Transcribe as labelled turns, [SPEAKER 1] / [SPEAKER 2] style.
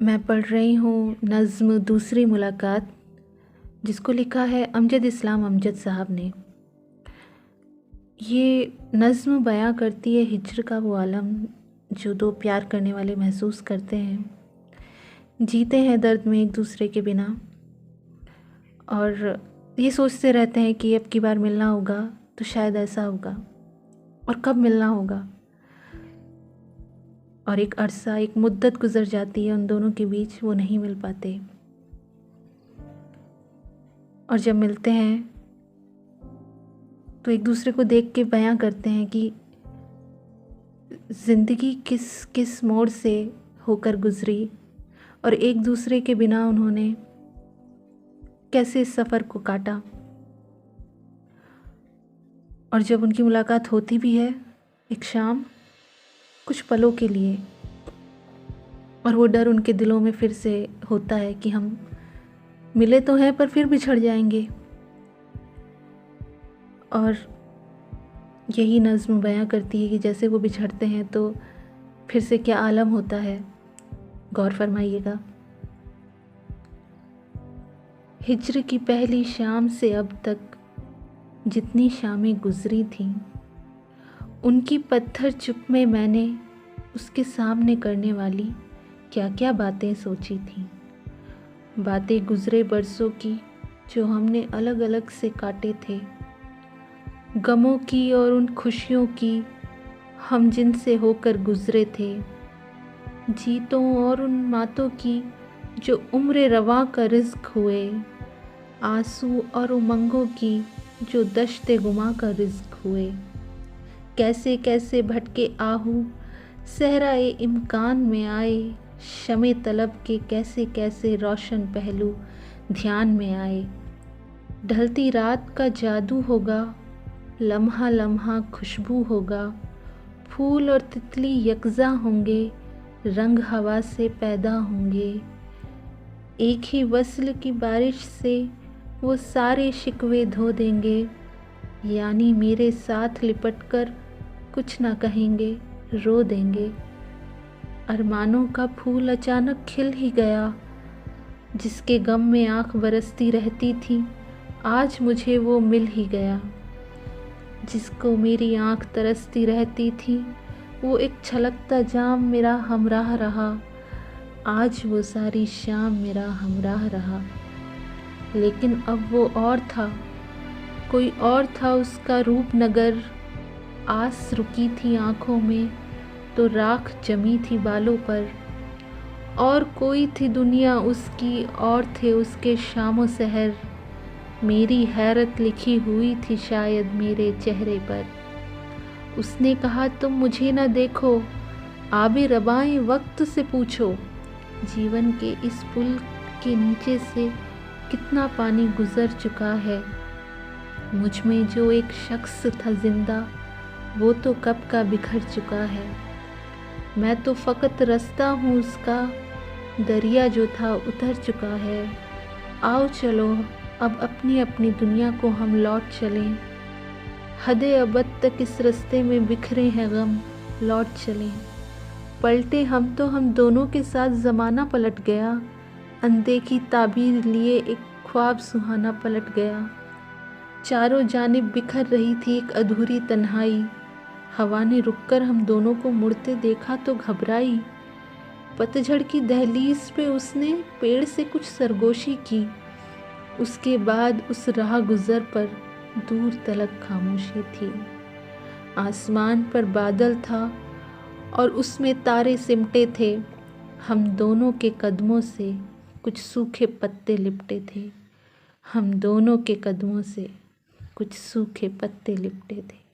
[SPEAKER 1] मैं पढ़ रही हूँ नज़्म दूसरी मुलाकात, जिसको लिखा है अमजद इस्लाम अमजद साहब ने। ये नज़्म बयां करती है हिज्र का वो आलम जो दो प्यार करने वाले महसूस करते हैं, जीते हैं दर्द में एक दूसरे के बिना, और ये सोचते रहते हैं कि अब की बार मिलना होगा तो शायद ऐसा होगा, और कब मिलना होगा। और एक अरसा, एक मुद्दत गुजर जाती है उन दोनों के बीच, वो नहीं मिल पाते। और जब मिलते हैं तो एक दूसरे को देख के बयां करते हैं कि ज़िंदगी किस किस मोड़ से होकर गुजरी और एक दूसरे के बिना उन्होंने कैसे इस सफ़र को काटा। और जब उनकी मुलाकात होती भी है एक शाम, कुछ पलों के लिए, और वो डर उनके दिलों में फिर से होता है कि हम मिले तो हैं पर फिर बिछड़ जाएंगे। और यही नज़्म बयां करती है कि जैसे वो बिछड़ते हैं तो फिर से क्या आलम होता है। गौर फरमाइएगा। हिज्र की पहली शाम से अब तक जितनी शामें गुजरी थीं, उनकी पत्थर चुप में मैंने उसके सामने करने वाली क्या क्या बातें सोची थीं। बातें गुजरे बरसों की जो हमने अलग अलग से काटे थे, गमों की और उन खुशियों की हम जिनसे होकर गुजरे थे, जीतों और उन मातों की जो उम्र रवा का रिज़्क हुए, आंसू और उमंगों की जो दश्ते गुमा का रिज़्क हुए। कैसे कैसे भटके आहू सहराए इम्कान में आए, शमे तलब के कैसे कैसे रोशन पहलू ध्यान में आए। ढलती रात का जादू होगा, लम्हा लम्हा खुशबू होगा, फूल और तितली यकजा होंगे, रंग हवा से पैदा होंगे। एक ही वस्ल की बारिश से वो सारे शिकवे धो देंगे, यानी मेरे साथ लिपटकर कुछ ना कहेंगे, रो देंगे। अरमानों का फूल अचानक खिल ही गया, जिसके गम में आँख बरसती रहती थी, आज मुझे वो मिल ही गया। जिसको मेरी आँख तरसती रहती थी, वो एक छलकता जाम मेरा हमराह रहा, आज वो सारी शाम मेरा हमराह रहा। लेकिन अब वो और था, कोई और था उसका रूपनगर। आस रुकी थी आँखों में तो राख जमी थी बालों पर, और कोई थी दुनिया उसकी और थे उसके शामो सहर। मेरी हैरत लिखी हुई थी शायद मेरे चेहरे पर। उसने कहा तुम मुझे न देखो, आबे रबाएं वक्त से पूछो, जीवन के इस पुल के नीचे से कितना पानी गुजर चुका है। मुझ में जो एक शख्स था जिंदा, वो तो कब का बिखर चुका है। मैं तो फ़कत रास्ता हूँ उसका, दरिया जो था उतर चुका है। आओ चलो अब अपनी अपनी दुनिया को हम लौट चलें, हदे अबद तक इस रास्ते में बिखरे हैं गम, लौट चलें। पलटे हम तो हम दोनों के साथ ज़माना पलट गया, अनदेखी ताबीर लिए एक ख्वाब सुहाना पलट गया। चारों जानिब बिखर रही थी एक अधूरी तन्हाई, हवा ने रुककर हम दोनों को मुड़ते देखा तो घबराई। पतझड़ की दहलीज पे उसने पेड़ से कुछ सरगोशी की, उसके बाद उस राह गुजर पर दूर तलक खामोशी थी। आसमान पर बादल था और उसमें तारे सिमटे थे, हम दोनों के कदमों से कुछ सूखे पत्ते लिपटे थे, हम दोनों के कदमों से कुछ सूखे पत्ते लिपटे थे।